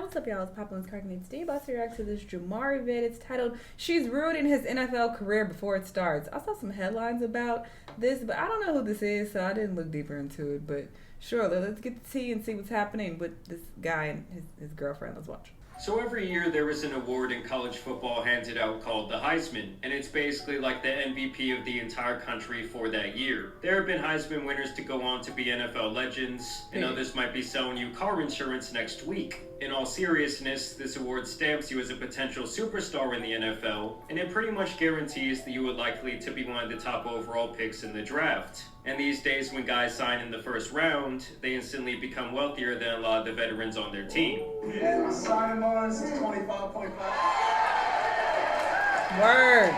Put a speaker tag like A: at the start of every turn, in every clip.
A: what's up, y'all? It's Poplin's Cracking It. Today, about to react to this Jamari vid. It's titled, She's Ruining His NFL Career Before It Starts. I saw some headlines about this, but I don't know who this is, so I didn't look deeper into it. But sure, let's get the tea and see what's happening with this guy and his girlfriend. Let's watch.
B: So every year there is an award in college football handed out called the Heisman, and it's basically like the MVP of the entire country for that year. There have been Heisman winners to go on to be NFL legends, and others might be selling you car insurance next week. In all seriousness, this award stamps you as a potential superstar in the NFL, and it pretty much guarantees that you are likely to be one of the top overall picks in the draft. And these days, when guys sign in the first round, they instantly become wealthier than a lot of the veterans on their team.
C: Yeah, my signing bonus is 25.5.
A: Word.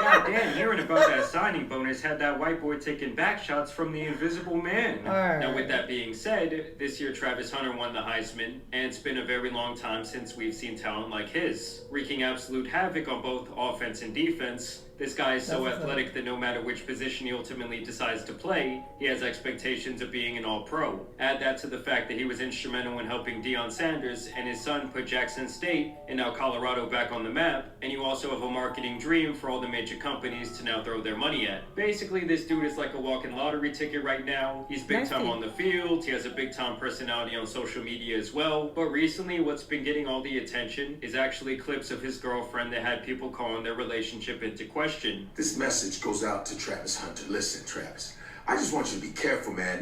B: God damn, hearing about that signing bonus had that white boy taking back shots from the Invisible Man.
A: Right.
B: Now, with that being said, this year Travis Hunter won the Heisman, and it's been a very long time since we've seen talent like his, wreaking absolute havoc on both offense and defense. This guy is so athletic that no matter which position he ultimately decides to play, he has expectations of being an all-pro. Add that to the fact that he was instrumental in helping Deion Sanders and his son put Jackson State and now Colorado back on the map, and you also have a marketing dream for all the major companies to now throw their money at. Basically, this dude is like a walking lottery ticket right now. He's big time on the field, he has a big time personality on social media as well, but recently what's been getting all the attention is actually clips of his girlfriend that had people calling their relationship into question.
D: This message goes out to Travis Hunter. Listen, Travis, I just want you to be careful, man.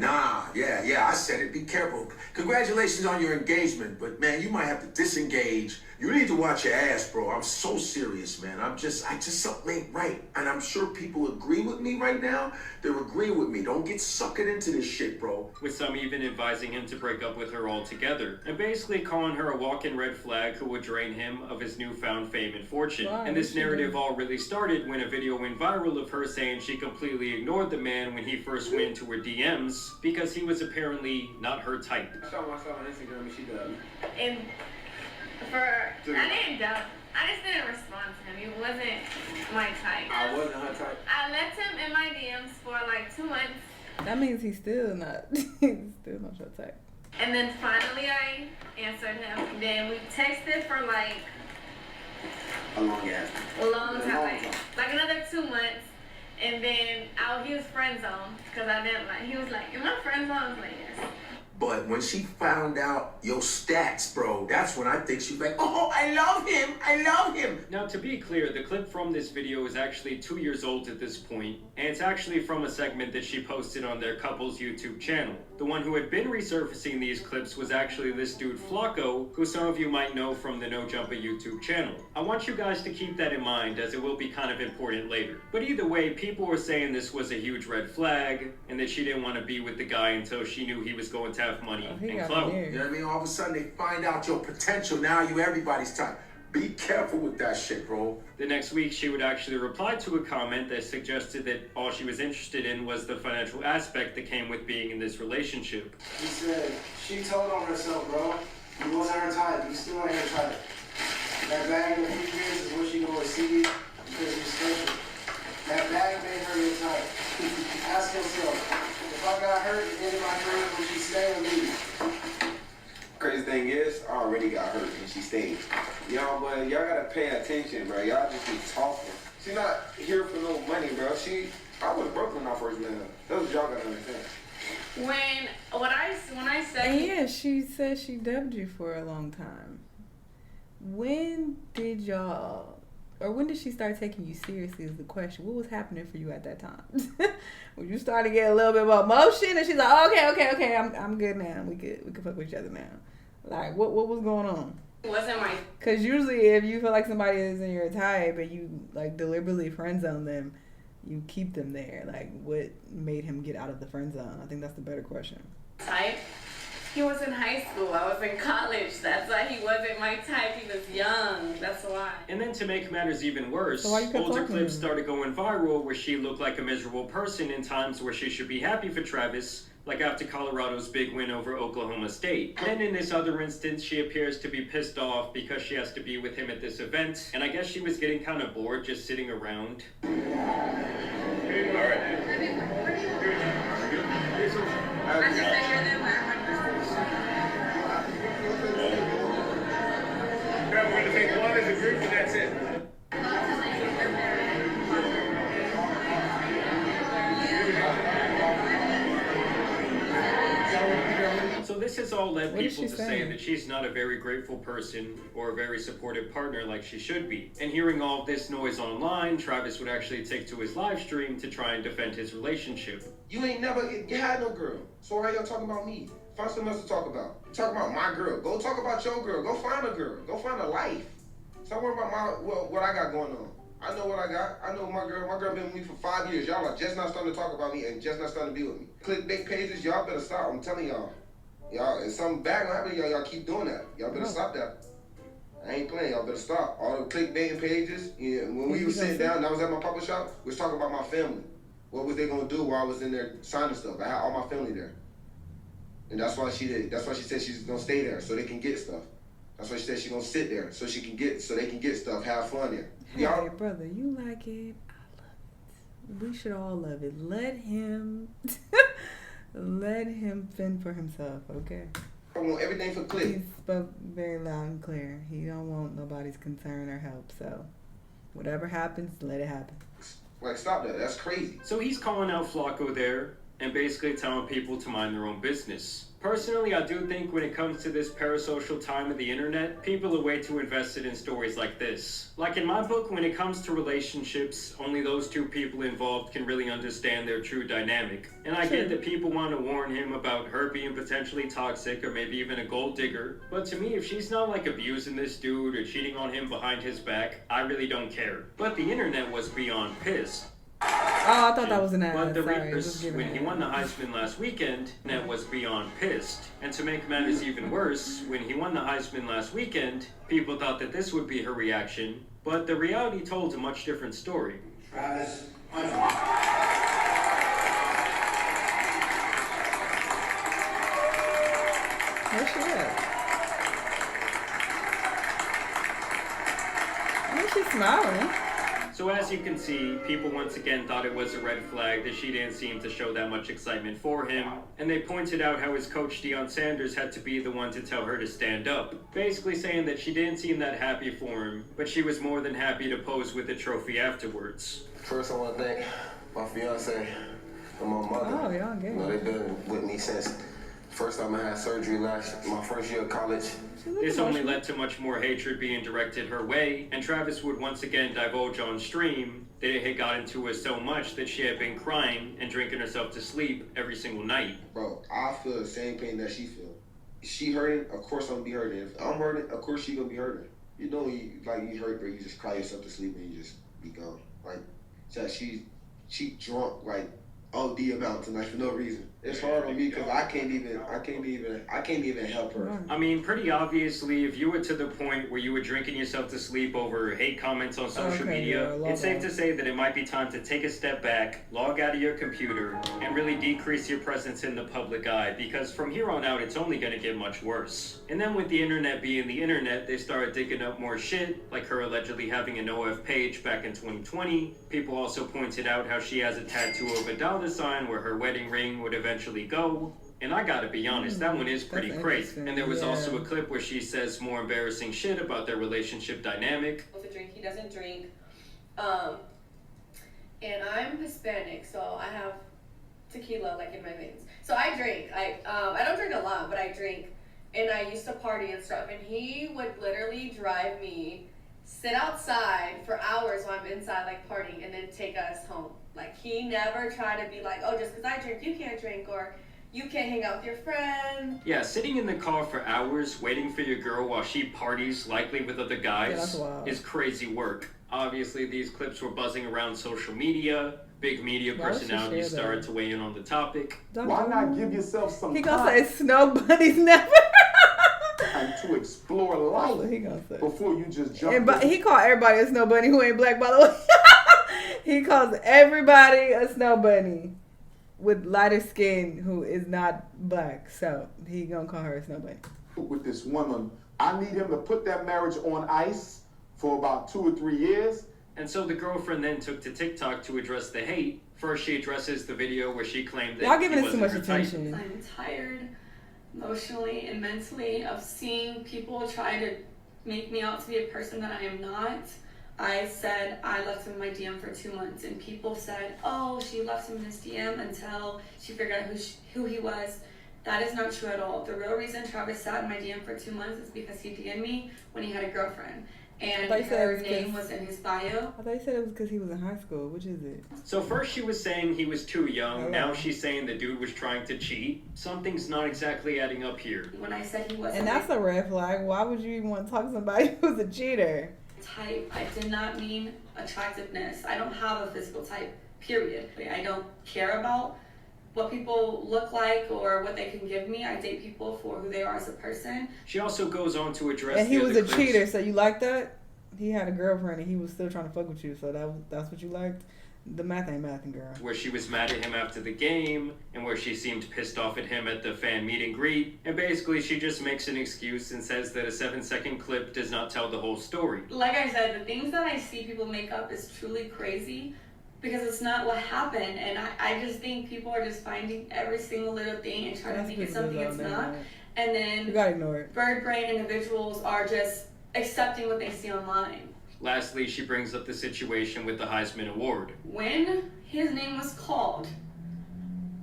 D: Yeah, I said it. Be careful. Congratulations on your engagement, but man, you might have to disengage. You need to watch your ass, bro. I'm so serious, man. I just something ain't right. And I'm sure people agree with me right now. They're agreeing with me. Don't get suckered into this shit, bro.
B: With some even advising him to break up with her altogether, and basically calling her a walking red flag who would drain him of his newfound fame and fortune.
A: Wow,
B: and this narrative all really started when a video went viral of her saying she completely ignored the man when he first went into her DMs because he was apparently not her type.
C: I saw myself on Instagram and she does.
E: And I just didn't respond to him. He wasn't my type.
C: I wasn't her type.
E: I left him in my DMs for like 2 months.
A: That means he's still not your type.
E: And then finally I answered him. Then we texted for like
C: A long
E: time. Like another 2 months. And then he was friend zoned because I didn't like. He was like, "Am I friend zoned?" I was like, "Yes."
D: But when she found out your stats, bro, that's when I think she's like, oh, I love him.
B: Now, to be clear, the clip from this video is actually 2 years old at this point, and it's actually from a segment that she posted on their couple's YouTube channel. The one who had been resurfacing these clips was actually this dude Flacco, who some of you might know from the No Jumper YouTube channel. I want you guys to keep that in mind, as it will be kind of important later. But either way, people were saying this was a huge red flag, and that she didn't want to be with the guy until she knew he was going to have money and clout.
D: You know what I mean? All of a sudden they find out your potential. Now you everybody's type. Be careful with that shit, bro.
B: The next week, she would actually reply to a comment that suggested that all she was interested in was the financial aspect that came with being in this relationship.
C: She said, she told on herself, bro. You wasn't her type. You still ain't her type. That bag in a few years is what she gonna receive because you're special. That bag made her your type. Ask yourself, if I got hurt at the end of my career, would she stay with me?
F: Crazy thing is, I already got hurt and she stayed. Y'all, but y'all gotta pay attention, bro. Y'all just be talking. She not here for no money, bro. I was broke when I first met her. That's what y'all gotta understand.
E: When I said,
A: And yeah, she said she dubbed you for a long time. When did she start taking you seriously is the question. What was happening for you at that time? When you started to get a little bit more emotion and she's like, oh, okay, I'm good now. We can fuck with each other now. Like, what was going on?
E: it wasn't my.
A: Because usually if you feel like somebody isn't your type and you like deliberately friend zone them, you keep them there. Like, what made him get out of the friend zone? I think that's the better question.
E: Type. He was in high school. I was in college. That's why he wasn't my type. He was young. That's why.
B: And then to make matters even worse,
A: So
B: older clips started going viral where she looked like a miserable person in times where she should be happy for Travis, like after Colorado's big win over Oklahoma State. Then in this other instance, she appears to be pissed off because she has to be with him at this event, and I guess she was getting kind of bored just sitting around. all led
A: What is
B: people
A: she
B: to say
A: saying?
B: that she's not a very grateful person or a very supportive partner like she should be. And hearing all of this noise online, Travis would actually take to his live stream to try and defend his relationship.
F: You ain't never had no girl. So why y'all talking about me? Find something else to talk about. You talk about my girl. Go talk about your girl. Go find a girl. Go find a life. Stop worrying about what I got going on. I know what I got. I know my girl. My girl been with me for 5 years. Y'all are just not starting to talk about me and just not starting to be with me. Clickbait pages, y'all better stop. I'm telling y'all. Y'all, if something bad gonna happen to y'all, y'all keep doing that. Y'all better stop that. I ain't playing. Y'all better stop. All the clickbaiting pages. Yeah, when we was sitting down, and I was at my papa shop, we was talking about my family. What was they gonna do while I was in there signing stuff? I had all my family there. And that's why she did. That's why she said she's gonna stay there so they can get stuff. That's why she said she's gonna sit there so they can get stuff, have fun there.
A: Hey,
F: Y'all,
A: brother, you like it? I love it. We should all love it. Let him fend for himself, okay?
F: I want everything for click.
A: He spoke very loud and clear. He don't want nobody's concern or help, so whatever happens, let it happen.
F: Like, stop that. That's crazy.
B: So he's calling out Flacco there and basically telling people to mind their own business. Personally, I do think when it comes to this parasocial time of the internet, people are way too invested in stories like this. Like in my book, when it comes to relationships, only those two people involved can really understand their true dynamic. And I get that people want to warn him about her being potentially toxic or maybe even a gold digger. But to me, if she's not like abusing this dude or cheating on him behind his back, I really don't care. But the internet was beyond pissed.
A: Oh, I thought that was an ad.
B: But the
A: Sorry,
B: reverse,
A: just giving
B: when
A: it.
B: he won the Heisman last weekend, Net was beyond pissed. And to make matters even worse, when he won the Heisman last weekend, people thought that this would be her reaction, but the reality told a much different story.
C: Travis,
A: Where's she at? I think she's smiling.
B: So as you can see, people once again thought it was a red flag that she didn't seem to show that much excitement for him, and they pointed out how his coach Deion Sanders had to be the one to tell her to stand up, basically saying that she didn't seem that happy for him, but she was more than happy to pose with the trophy afterwards.
F: First, I want to thank my fiance and my mother.
A: Oh, y'all good.
F: You know, they've been with me since first time I had surgery my first year of college.
B: This only led to much more hatred being directed her way, and Travis would once again divulge on stream that it had gotten to her so much that she had been crying and drinking herself to sleep every single night.
F: Bro, I feel the same pain that she feel. She hurting, of course I'm gonna be hurting. If I'm hurting, of course she gonna be hurting. You know, you hurt, bro, you just cry yourself to sleep and you just be gone. Like, so she drunk like OD amount tonight for no reason. It's hard on me because I can't even help her.
B: I mean, pretty obviously, if you were to the point where you were drinking yourself to sleep over hate comments on social media, it's safe to say that it might be time to take a step back, log out of your computer, and really decrease your presence in the public eye, because from here on out, it's only going to get much worse. And then with the internet being the internet, they started digging up more shit, like her allegedly having an OF page back in 2020. People also pointed out how she has a tattoo of a $sign where her wedding ring would eventually go. And I gotta be honest, that one is pretty crazy. And there was also a clip where she says more embarrassing shit about their relationship dynamic.
G: He doesn't drink. And I'm Hispanic, so I have tequila like in my veins. So I drink. I don't drink a lot, but I drink. And I used to party and stuff. And he would literally drive me, sit outside for hours while I'm inside like partying, and then take us home. Like, he never tried to be like, oh, just because I drink, you can't drink, or you can't hang out with your friend.
B: Yeah, sitting in the car for hours waiting for your girl while she parties, likely with other guys, is crazy work. Obviously, these clips were buzzing around social media. Big media personalities started to weigh in on the topic.
H: Why not give yourself some
A: He
H: time?
A: gonna say snow bunnies never.
H: And to explore life
A: He gonna say.
H: before you just jump.
A: And he called everybody a snow bunny who ain't black, by the way. He calls everybody a snow bunny with lighter skin who is not black. So he gonna call her a snow bunny.
H: With this woman, I need him to put that marriage on ice for about 2 or 3 years.
B: And so the girlfriend then took to TikTok to address the hate. First, she addresses the video where she claimed that
A: y'all giving
B: he
A: this too
B: wasn't
A: much
B: her type.
A: attention.
I: I'm tired emotionally and mentally of seeing people try to make me out to be a person that I am not. I said I left him in my DM for 2 months, and people said, oh, she left him in his DM until she figured out who he was. That is not true at all. The real reason Travis sat in my DM for 2 months is because he DM'd me when he had a girlfriend. And her name was in his bio.
A: I thought you said it was because he was in high school. Which is it?
B: So first she was saying he was too young.
A: Hello.
B: Now she's saying the dude was trying to cheat. Something's not exactly adding up here.
I: When I said he wasn't.
A: And that's a red flag. Why would you even want to talk to somebody who's a cheater?
I: Type. I did not mean attractiveness. I don't have a physical type, period. I don't care about what people look like or what they can give me. I date people for who they are as a person.
B: She also goes on to address
A: And he
B: the
A: was
B: other
A: a
B: clips.
A: cheater, so you like that? He had a girlfriend and he was still trying to fuck with you, so that's what you liked? The math ain't mathing, girl.
B: Where she was mad at him after the game, and where she seemed pissed off at him at the fan meet and greet. And basically she just makes an excuse and says that a 7-second clip does not tell the whole story.
I: Like I said, the things that I see people make up is truly crazy because it's not what happened. And I just think people are just finding every single little thing and trying to make it something it's not. And then
A: you gotta ignore it.
I: Bird brain individuals are just accepting what they see online.
B: Lastly, she brings up the situation with the Heisman Award.
I: When his name was called,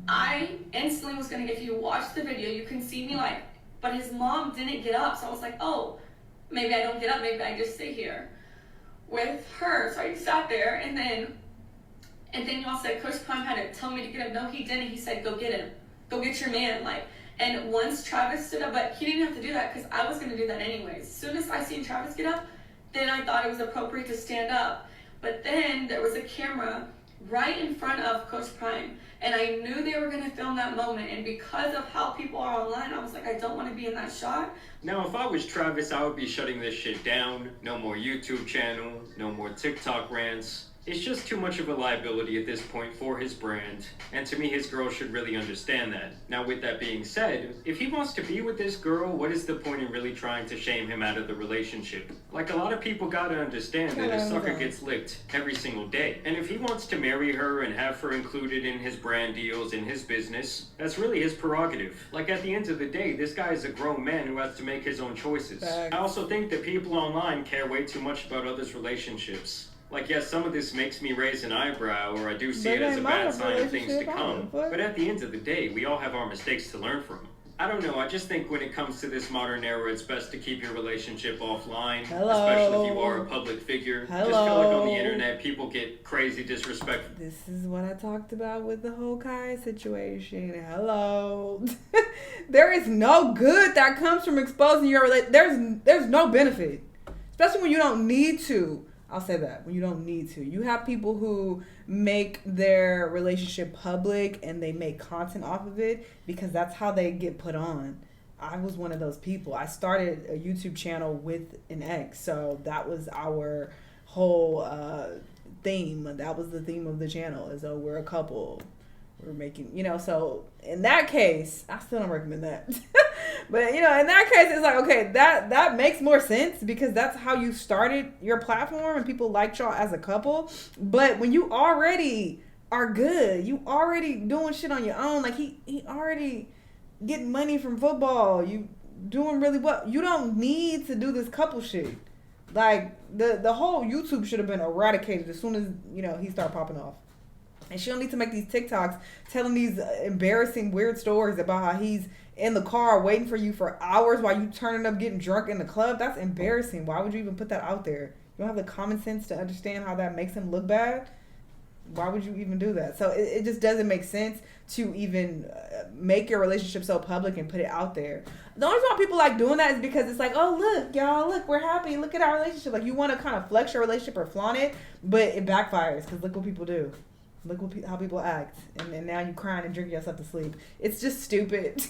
I: I instantly was gonna, if you watch the video, you can see me like, but his mom didn't get up, so I was like, oh, maybe I don't get up, maybe I just stay here with her. So I sat there, and then y'all said Coach Prime had to tell me to get up. No, he didn't. He said, go get him, go get your man. Like, and once Travis stood up, but he didn't have to do that because I was gonna do that anyways. As soon as I seen Travis get up, then I thought it was appropriate to stand up. But then there was a camera right in front of Coach Prime, and I knew they were gonna film that moment, and because of how people are online, I was like, I don't wanna be in that shot.
B: Now, if I was Travis, I would be shutting this shit down. No more YouTube channel, no more TikTok rants. It's just too much of a liability at this point for his brand, and to me, his girl should really understand that. Now, with that being said, if he wants to be with this girl, what is the point in really trying to shame him out of the relationship? Like, a lot of people gotta understand that a sucker gets licked every single day. And if he wants to marry her and have her included in his brand deals, in his business, that's really his prerogative. Like, at the end of the day, this guy is a grown man who has to make his own choices. I also think that people online care way too much about others' relationships. Like, yes, some of this makes me raise an eyebrow, or I do see it as a bad sign of things to come. But at the end of the day, we all have our mistakes to learn from. I don't know, I just think when it comes to this modern era, it's best to keep your relationship offline. Especially if you are a public figure. Just feel like on the internet, people get crazy disrespectful.
A: This is what I talked about with the whole Kai situation. Hello. There is no good that comes from exposing your relationship. There's no benefit. Especially when you don't need to. I'll say that, when you don't need to. You have people who make their relationship public and they make content off of it because that's how they get put on. I was one of those people. I started a YouTube channel with an ex, so that was our whole theme. That was the theme of the channel, is though we're a couple. We're making, so in that case, I still don't recommend that. But, in that case, it's like, okay, that makes more sense because that's how you started your platform and people liked y'all as a couple. But when you already are good, you already doing shit on your own, like he already getting money from football, you doing really well. You don't need to do this couple shit. Like, the whole YouTube should have been eradicated as soon as, he started popping off. And she don't need to make these TikToks telling these embarrassing, weird stories about how he's in the car waiting for you for hours while you turning up getting drunk in the club. That's embarrassing. Why would you even put that out there? You don't have the common sense to understand how that makes him look bad? Why would you even do that? So it just doesn't make sense to even make your relationship so public and put it out there. The only time people like doing that is because it's like, oh, look, y'all, look, we're happy. Look at our relationship. Like, you want to kind of flex your relationship or flaunt it, but it backfires because look what people do. Look how people act. And now you crying and drinking yourself to sleep. It's just stupid.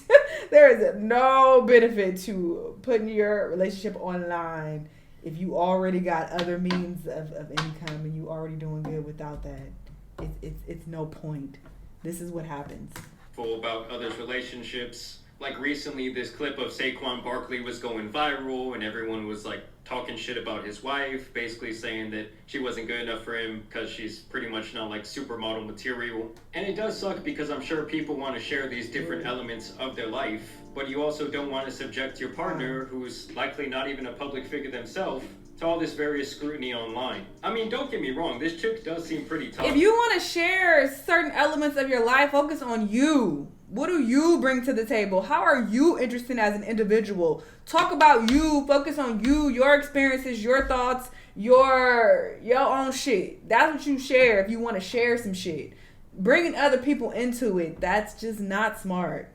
A: There is no benefit to putting your relationship online if you already got other means of income and you already doing good without that. It's no point. This is what happens.
B: About others' relationships. Like recently, this clip of Saquon Barkley was going viral and everyone was like talking shit about his wife, basically saying that she wasn't good enough for him because she's pretty much not like supermodel material. And it does suck because I'm sure people want to share these different elements of their life, but you also don't want to subject your partner, who's likely not even a public figure themselves, to all this various scrutiny online. I mean, don't get me wrong, this chick does seem pretty tough.
A: If you want to share certain elements of your life, focus on you. What do you bring to the table? How are you interested as an individual? Talk about you. Focus on you, your experiences, your thoughts, your own shit. That's what you share if you want to share some shit. Bringing other people into it, that's just not smart.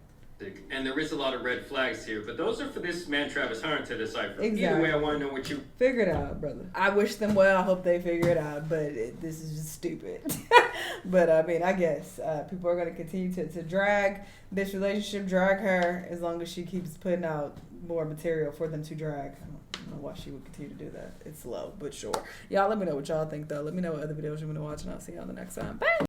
B: And there is a lot of red flags here, but those are for this man Travis Hunter to decipher.
A: Exactly.
B: Either way, I want to know what you
A: figure it out, brother. I wish them well. I hope they figure it out, but this is just stupid. But I mean, I guess people are going to continue to drag this relationship, drag her, as long as she keeps putting out more material for them to drag. I don't know why she would continue to do that. It's slow, but sure. Y'all let me know what y'all think, though. Let me know what other videos you want to watch, and I'll see y'all the next time. Bye!